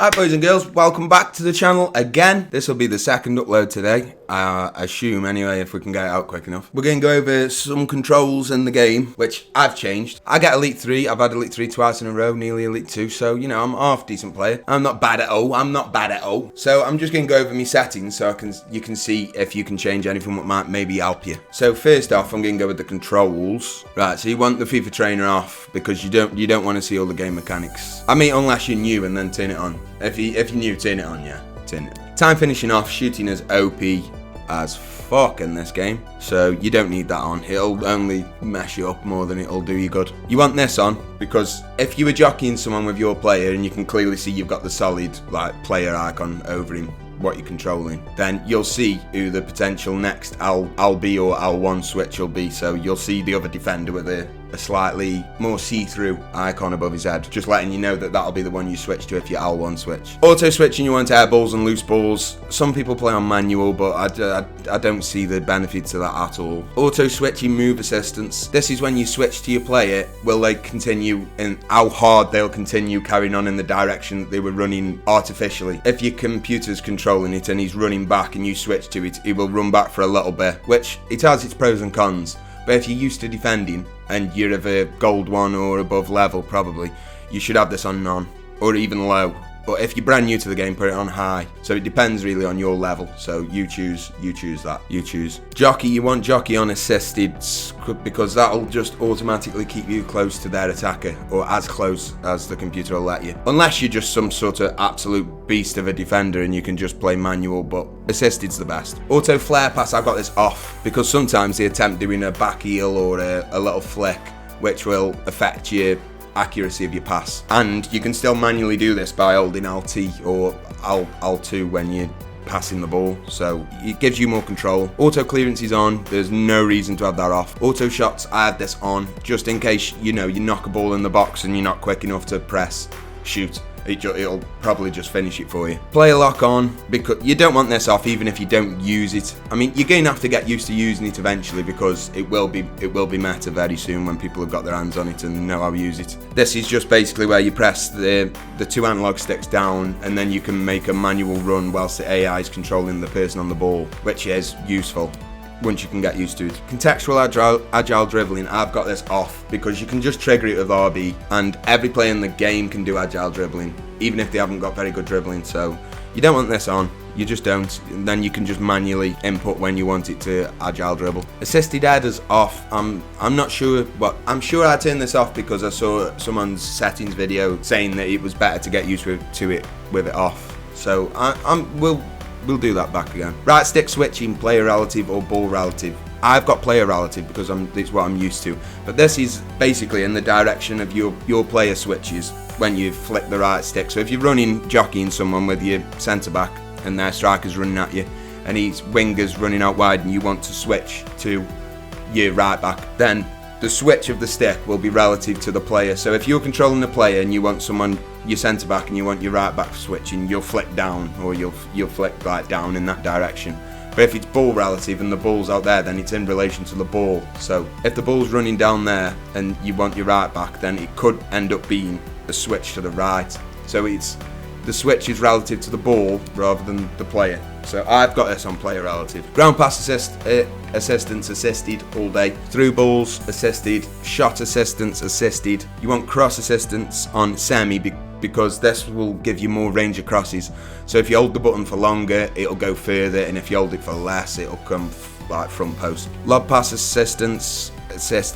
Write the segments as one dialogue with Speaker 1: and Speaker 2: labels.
Speaker 1: Alright boys and girls, welcome back to the channel again. This will be the second upload today, I assume anyway, if we can get it out quick enough. We're going to go over some controls in the game, which I've changed. I get Elite 3, I've had Elite 3 twice in a row, nearly Elite 2, so you know, I'm a half decent player. I'm not bad at all, So I'm just going to go over my settings so you can see if you can change anything that might maybe help you. So first off, I'm going to go with the controls. Right, so you want the FIFA trainer off because you don't want to see all the game mechanics. I mean, unless you're new and then turn it on. If you're new, turn it on, yeah. Turn it. Time finishing off, shooting is OP as fuck in this game, so you don't need that on. It'll only mess you up more than it'll do you good. You want this on because if you were jockeying someone with your player and you can clearly see you've got the solid like player icon over him, what you're controlling, then you'll see who the potential next LB or L1 switch will be. So you'll see the other defender with a slightly more see-through icon above his head, just letting you know that that'll be the one you switch to if you're L1 switch. Auto switching, you want air balls and loose balls. Some people play on manual, but I don't see the benefits of that at all. Auto switching move assistance. This is when you switch to your player, will they continue and how hard they'll continue carrying on in the direction that they were running artificially. If your computer's controlling it and he's running back and you switch to it, he will run back for a little bit, which it has its pros and cons. But if you're used to defending and you're of a gold 1 or above level, probably, you should have this on none or even low. But if you're brand new to the game, put it on high. So it depends really on your level. So you choose that. You choose. Jockey, you want jockey on assisted because that'll just automatically keep you close to their attacker, or as close as the computer will let you. Unless you're just some sort of absolute beast of a defender and you can just play manual, but assisted's the best. Auto flare pass, I've got this off because sometimes they attempt doing a back heel or a little flick, which will affect your accuracy of your pass, and you can still manually do this by holding LT or L2 when you're passing the ball, so it gives you more control. Auto clearance is on, there's no reason to have that off. Auto shots, I had this on just in case you knock a ball in the box and you're not quick enough to press shoot. It'll probably just finish it for you. Player lock on, because you don't want this off even if you don't use it. I mean, you're going to have to get used to using it eventually because it will be meta very soon when people have got their hands on it and know how to use it. This is just basically where you press the 2 analog sticks down and then you can make a manual run whilst the AI is controlling the person on the ball, which is useful once you can get used to it. Contextual agile dribbling, I've got this off because you can just trigger it with RB and every player in the game can do agile dribbling, even if they haven't got very good dribbling, so you don't want this on. You just don't, and then you can just manually input when you want it to agile dribble. Assisted headers off. I'm not sure, but I'm sure I turned this off because I saw someone's settings video saying that it was better to get used to it with it off. So we'll do that back again. Right stick switching, player relative or ball relative. I've got player relative because it's what I'm used to. But this is basically in the direction of your player switches when you flick the right stick. So if you're running jockeying someone with your centre back and their striker's running at you and his winger's running out wide and you want to switch to your right back, then the switch of the stick will be relative to the player. So if you're controlling the player and you want someone, your centre back, and you want your right back switching, you'll flick down or you'll flick right down in that direction. But if it's ball relative and the ball's out there, then it's in relation to the ball. So if the ball's running down there and you want your right back, then it could end up being a switch to the right. So the switch is relative to the ball rather than the player. So I've got this on player relative. Ground pass assistance assisted all day. Through balls assisted. Shot assistance assisted. You want cross assistance on semi because this will give you more range of crosses. So if you hold the button for longer, it'll go further, and if you hold it for less, it'll come like front post. Lob pass assistance.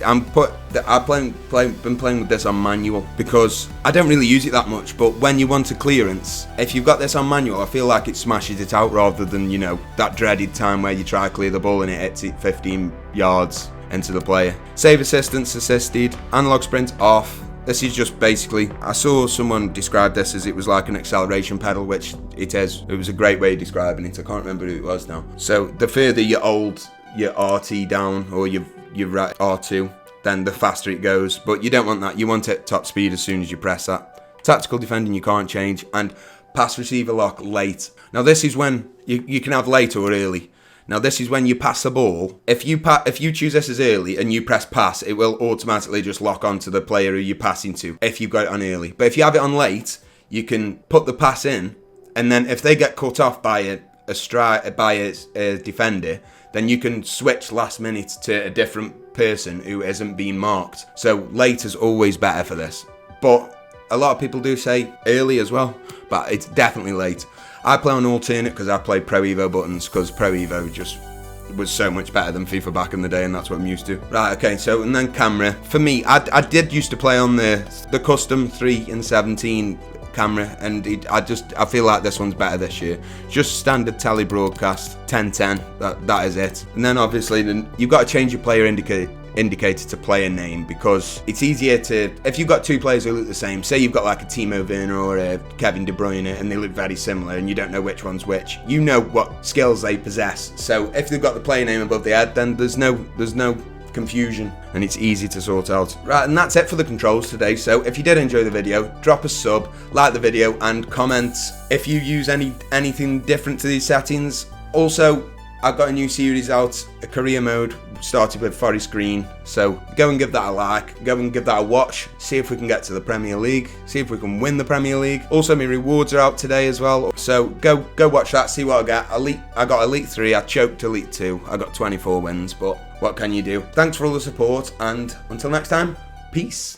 Speaker 1: I've been playing with this on manual because I don't really use it that much, but when you want a clearance, if you've got this on manual, I feel like it smashes it out rather than, that dreaded time where you try to clear the ball and it hits it 15 yards into the player. Save assistance assisted, analog sprint off. This is just basically, I saw someone describe this as it was like an acceleration pedal, which it is. It was a great way of describing it. I can't remember who it was now. So the further you hold your RT down or your right R2, then the faster it goes, but you don't want that. You want it top speed as soon as you press that. Tactical defending you can't change, and pass receiver lock late. Now this is when you can have late or early. Now this is when you pass the ball. If you choose this as early and you press pass, it will automatically just lock onto the player who you're passing to if you've got it on early. But if you have it on late, you can put the pass in, and then if they get cut off by a defender, then you can switch last minute to a different person who isn't being marked. So late is always better for this. But a lot of people do say early as well, but it's definitely late. I play on alternate because I play Pro Evo buttons, because Pro Evo just was so much better than FIFA back in the day, and that's what I'm used to. Right, okay, so, and then camera. For me, I did used to play on the custom 3 and 17 camera, and I feel like this one's better this year. Just standard tele broadcast 1010, that is it. And then obviously you've got to change your player indicator to player name, because it's easier to, if you've got two players who look the same, say you've got like a Timo Werner or a Kevin De Bruyne and they look very similar and you don't know which one's which, you know what skills they possess. So if they've got the player name above the head, then there's no confusion and it's easy to sort out. Right, and that's it for the controls today. So if you did enjoy the video, drop a sub, like the video, and comment if you use anything different to these settings. Also, I've got a new series out, a career mode, started with Forest Green, so go and give that a like, go and give that a watch, see if we can get to the Premier League, see if we can win the Premier League. Also, my rewards are out today as well, so go watch that, see what I get. I got Elite 3, I choked Elite 2, I got 24 wins, but what can you do? Thanks for all the support, and until next time, peace.